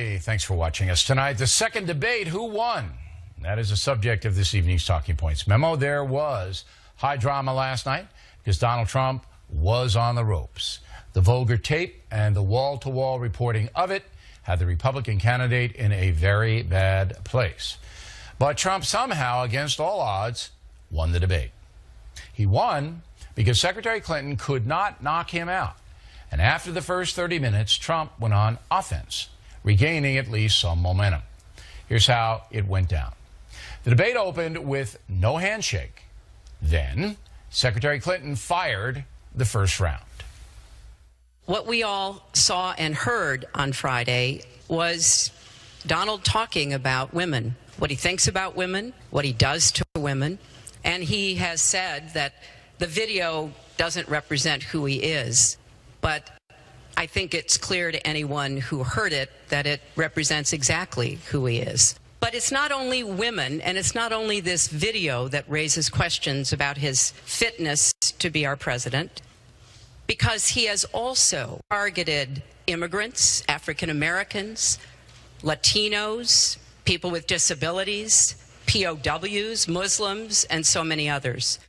OReilly. Thanks for watching us tonight. The second debate, who won? That is the subject of this evening's Talking Points memo. There was high drama last night because Donald Trump was on the ropes. The vulgar tape and the wall-to-wall reporting of it had the Republican candidate in a very bad place. But Trump somehow, against all odds, won the debate. He won because Secretary Clinton could not knock him out. And after the first 30 minutes, Trump went on offense, regaining at least some momentum. Here's how it went down. The debate opened with no handshake. Then, Secretary Clinton fired the first round. What we all saw and heard on Friday was Donald talking about women, what he thinks about women, what he does to women, and he has said that the video doesn't represent who he is. But I think it's clear to anyone who heard it that it represents exactly who he is. But it's not only women, and it's not only this video that raises questions about his fitness to be our president, because he has also targeted immigrants, African Americans, Latinos, people with disabilities, POWs, Muslims, and so many others.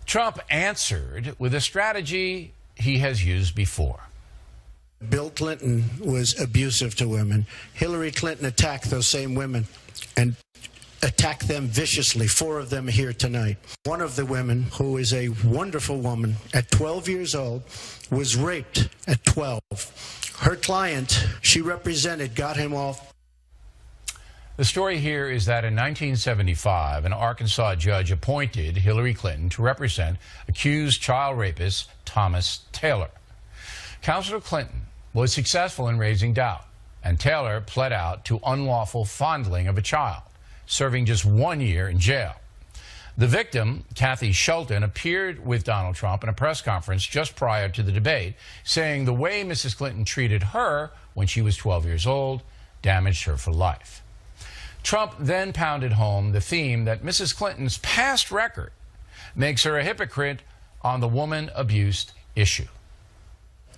Trump answered with a strategy he has used before. Bill Clinton was abusive to women. Hillary Clinton attacked those same women and attacked them viciously. 4 of them are here tonight. One of the women, who is a wonderful woman, at 12 years old, was raped at 12. Her client, she represented, got him off. The story here is that in 1975, an Arkansas judge appointed Hillary Clinton to represent accused child rapist Thomas Taylor. Counselor Clinton was successful in raising doubt, and Taylor pled out to unlawful fondling of a child, serving just 1 year in jail. The victim, Kathy Shelton, appeared with Donald Trump in a press conference just prior to the debate, saying the way Mrs. Clinton treated her when she was 12 years old damaged her for life. Trump then pounded home the theme that Mrs. Clinton's past record makes her a hypocrite on the woman abused issue.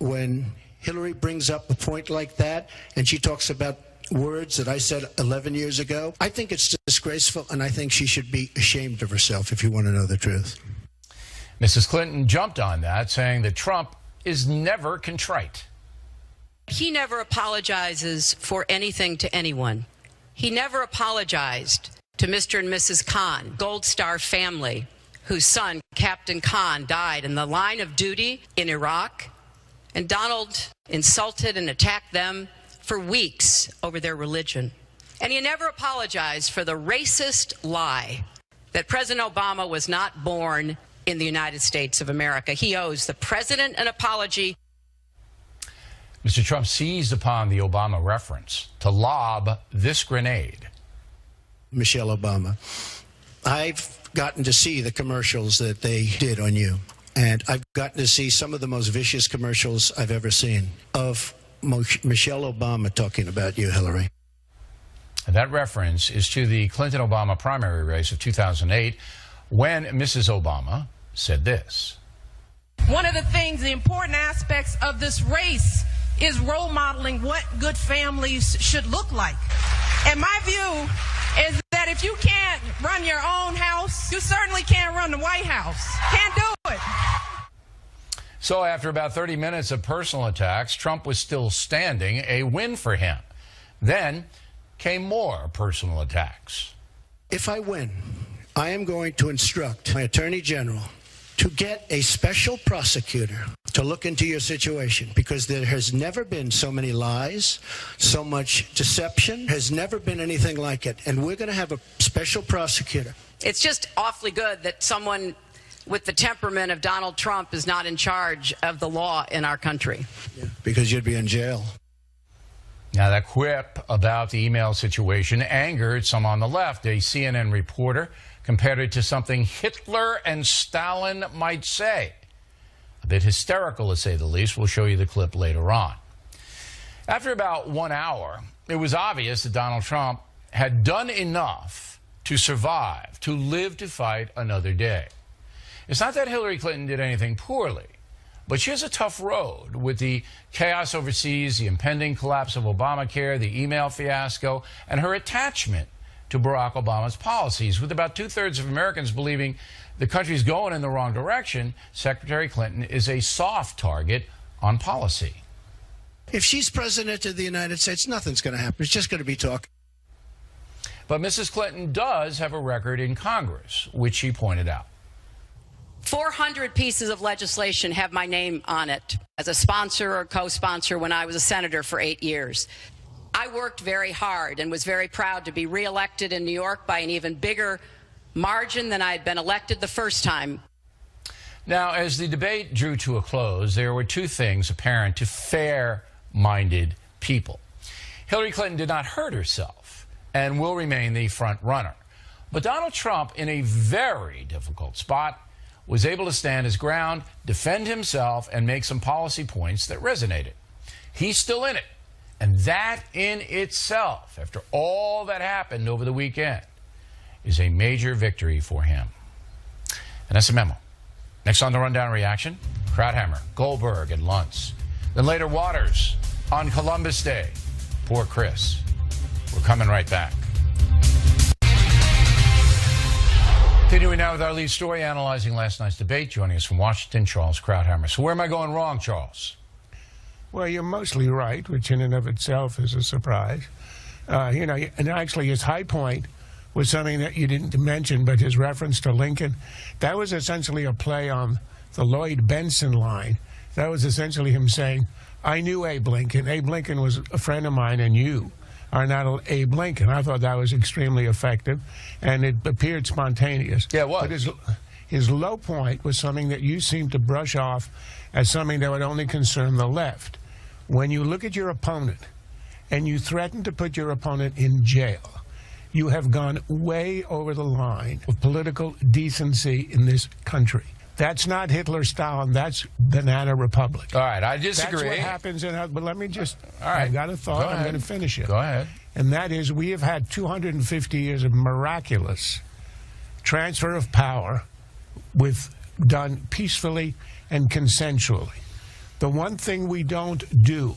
When Hillary brings up a point like that, and she talks about words that I said 11 years ago, I think it's disgraceful, and I think she should be ashamed of herself, if you want to know the truth. Mrs. Clinton jumped on that, saying that Trump is never contrite. He never apologizes for anything to anyone. He never apologized to Mr. and Mrs. Khan, Gold Star family, whose son, Captain Khan, died in the line of duty in Iraq. And Donald insulted and attacked them for weeks over their religion. And he never apologized for the racist lie that President Obama was not born in the United States of America. He owes the president an apology. Mr. Trump seized upon the Obama reference to lob this grenade. Michelle Obama, I've gotten to see the commercials that they did on you, and I've gotten to see some of the most vicious commercials I've ever seen of Michelle Obama talking about you, Hillary. And that reference is to the Clinton-Obama primary race of 2008, when Mrs. Obama said this. One of the things, the important aspects of this race is role modeling what good families should look like. And my view is that if you can't run your own house, you certainly can't run the White House. Can't do it. So after about 30 minutes of personal attacks, Trump was still standing, a win for him. Then came more personal attacks. If I win, I am going to instruct my Attorney General to get a special prosecutor to look into your situation, because there has never been so many lies, so much deception, has never been anything like it. And we're going to have a special prosecutor. It's just awfully good that someone with the temperament of Donald Trump is not in charge of the law in our country. Yeah, because you'd be in jail. Now, that quip about the email situation angered some on the left. A CNN reporter compared it to something Hitler and Stalin might say. A bit hysterical, to say the least. We'll show you the clip later on. After about 1 hour, it was obvious that Donald Trump had done enough to survive, to live to fight another day. It's not that Hillary Clinton did anything poorly, But she has a tough road with the chaos overseas, the impending collapse of Obamacare, the email fiasco, and her attachment to Barack Obama's policies. With about 2/3 of Americans believing the country's going in the wrong direction, Secretary Clinton is a soft target on policy. If she's president of the United States, nothing's going to happen. It's just going to be talk. But Mrs. Clinton does have a record in Congress, which she pointed out. 400 pieces of legislation have my name on it as a sponsor or co-sponsor when I was a senator for 8 years. I worked very hard and was very proud to be reelected in New York by an even bigger margin than I had been elected the first time. Now, as the debate drew to a close, there were two things apparent to fair-minded people. Hillary Clinton did not hurt herself and will remain the front runner. But Donald Trump, in a very difficult spot, was able to stand his ground, defend himself, and make some policy points that resonated. He's still in it. And that in itself, after all that happened over the weekend, is a major victory for him. And that's a memo. Next on the Rundown Reaction, Krauthammer, Goldberg, and Luntz. Then later, Waters on Columbus Day. Poor Chris. We're coming right back. Continuing now with our lead story, analyzing last night's debate. Joining us from Washington, Charles Krauthammer. So where am I going wrong, Charles? Well, you're mostly right, which in and of itself is a surprise. And actually his high point was something that you didn't mention, but his reference to Lincoln, that was essentially a play on the Lloyd Benson line. That was essentially him saying, I knew Abe Lincoln. Abe Lincoln was a friend of mine, and you are not Abe Lincoln. I thought that was extremely effective, and it appeared spontaneous. Yeah, it was. But his low point was something that you seem to brush off as something that would only concern the left. When you look at your opponent and you threaten to put your opponent in jail, you have gone way over the line of political decency in this country. That's not Hitler, Stalin. That's Banana Republic. All right, I disagree. That's what happens but let me just, all right. I've got a thought. I'm going to finish it. Go ahead. And that is, we have had 250 years of miraculous transfer of power done peacefully and consensually. The one thing we don't do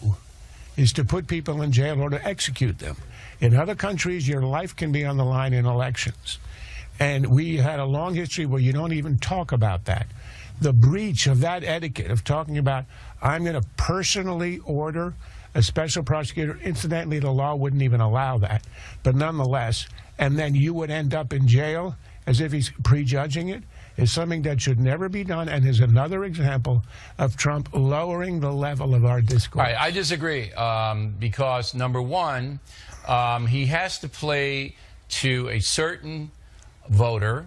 is to put people in jail or to execute them. In other countries, your life can be on the line in elections. And we had a long history where you don't even talk about that. The breach of that etiquette of talking about, I'm going to personally order a special prosecutor. Incidentally, the law wouldn't even allow that. But nonetheless, and then you would end up in jail as if he's prejudging it, is something that should never be done, and is another example of Trump lowering the level of our discourse. All right, I disagree, because, number one, he has to play to a certain voter,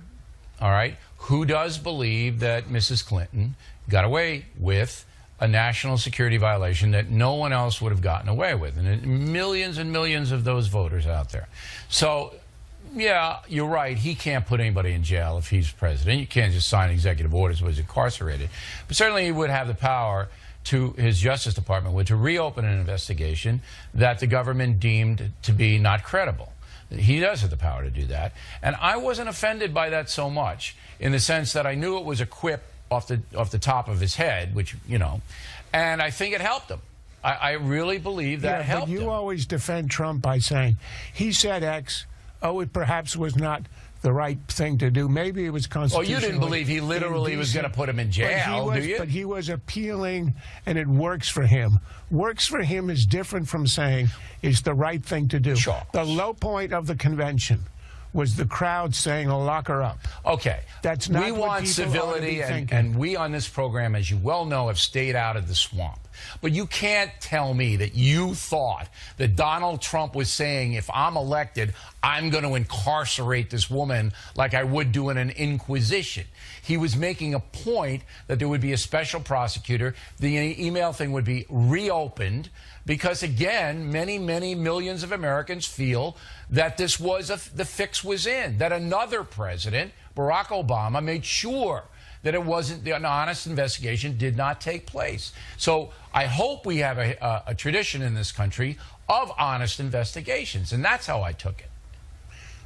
all right, who does believe that Mrs. Clinton got away with a national security violation that no one else would have gotten away with. And millions and millions of those voters out there. So, yeah, you're right. He can't put anybody in jail if he's president. You can't just sign executive orders when he's incarcerated. But certainly he would have the power to his Justice Department to reopen an investigation that the government deemed to be not credible. He does have the power to do that. And I wasn't offended by that so much in the sense that I knew it was a quip off the top of his head, which, you know, and I think it helped him. I really believe that helped him. But you always defend Trump by saying, he said X, it perhaps was not the right thing to do. Maybe it was constitutional. Oh, you didn't believe he literally was going to put him in jail, do you? But he was appealing, and it works for him. Works for him is different from saying it's the right thing to do. Sure. The low point of the convention was the crowd saying, lock her up. Okay. That's not we what want civility, and we on this program, as you well know, have stayed out of the swamp. But you can't tell me that you thought that Donald Trump was saying, if I'm elected, I'm going to incarcerate this woman like I would do in an inquisition. He was making a point that there would be a special prosecutor. The email thing would be reopened because, again, many, many millions of Americans feel that this was the fix was in, that another president, Barack Obama, made sure that it wasn't, an honest investigation did not take place. So I hope we have a tradition in this country of honest investigations, and that's how I took it.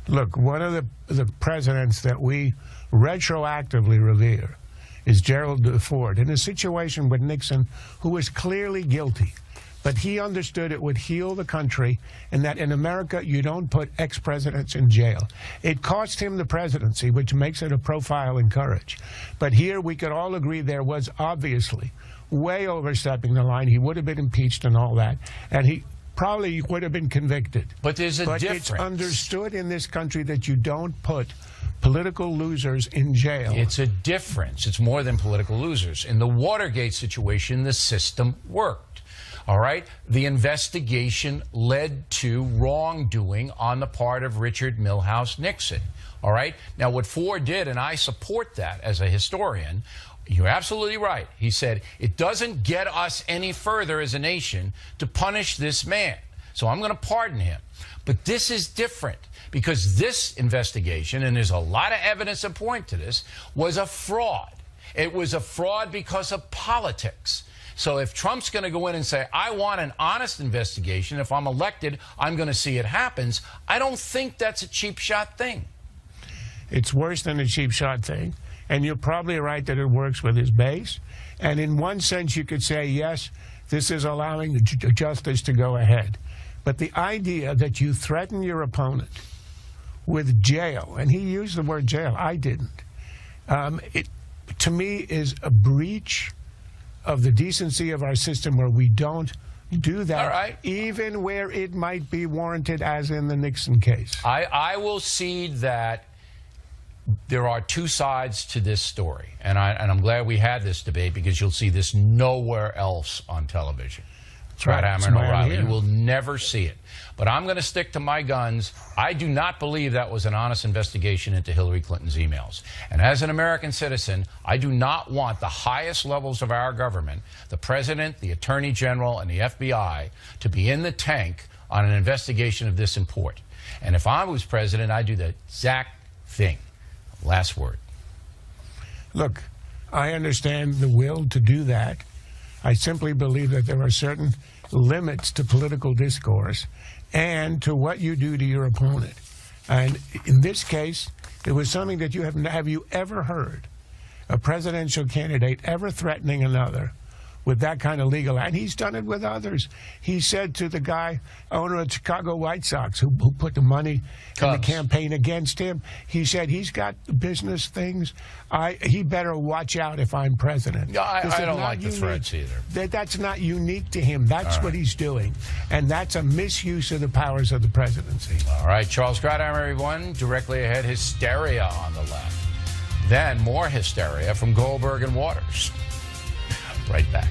Look, one of the presidents that we retroactively revere is Gerald Ford, in a situation with Nixon, who was clearly guilty. But he understood it would heal the country, and that in America, you don't put ex-presidents in jail. It cost him the presidency, which makes it a profile in courage. But here, we could all agree there was obviously way overstepping the line. He would have been impeached and all that, and he probably would have been convicted. But there's a difference. It's understood in this country that you don't put political losers in jail. It's a difference. It's more than political losers. In the Watergate situation, the system worked. All right? The investigation led to wrongdoing on the part of Richard Milhouse Nixon. All right? Now, what Ford did, and I support that as a historian, you're absolutely right. He said, it doesn't get us any further as a nation to punish this man. So I'm going to pardon him. But this is different because this investigation, and there's a lot of evidence that point to this, was a fraud. It was a fraud because of politics. So if Trump's going to go in and say, I want an honest investigation, if I'm elected, I'm going to see it happens, I don't think that's a cheap shot thing. It's worse than a cheap shot thing. And you're probably right that it works with his base. And in one sense, you could say, yes, this is allowing the justice to go ahead. But the idea that you threaten your opponent with jail, and he used the word jail, I didn't, it, to me, is a breach of the decency of our system where we don't do that, all right, even where it might be warranted, as in the Nixon case. I will cede that there are two sides to this story, and I'm glad we had this debate because you'll see this nowhere else on television. Krauthammer and O'Reilly. You will never see it. But I'm going to stick to my guns. I do not believe that was an honest investigation into Hillary Clinton's emails. And as an American citizen, I do not want the highest levels of our government, the president, the attorney general, and the FBI, to be in the tank on an investigation of this import. And if I was president, I'd do the exact thing. Last word. Look, I understand the will to do that. I simply believe that there are certain limits to political discourse and to what you do to your opponent. And in this case, it was something that have you ever heard a presidential candidate ever threatening another with that kind of legal, and he's done it with others. He said to the guy, owner of Chicago White Sox, who put the money in the campaign against him, he said, he's got business things. He better watch out if I'm president. Yeah, I don't like the threats either. That's not unique to him. That's what he's doing. And that's a misuse of the powers of the presidency. All right, Charles Krauthammer, everyone. Directly ahead, hysteria on the left. Then more hysteria from Goldberg and Waters. Right back.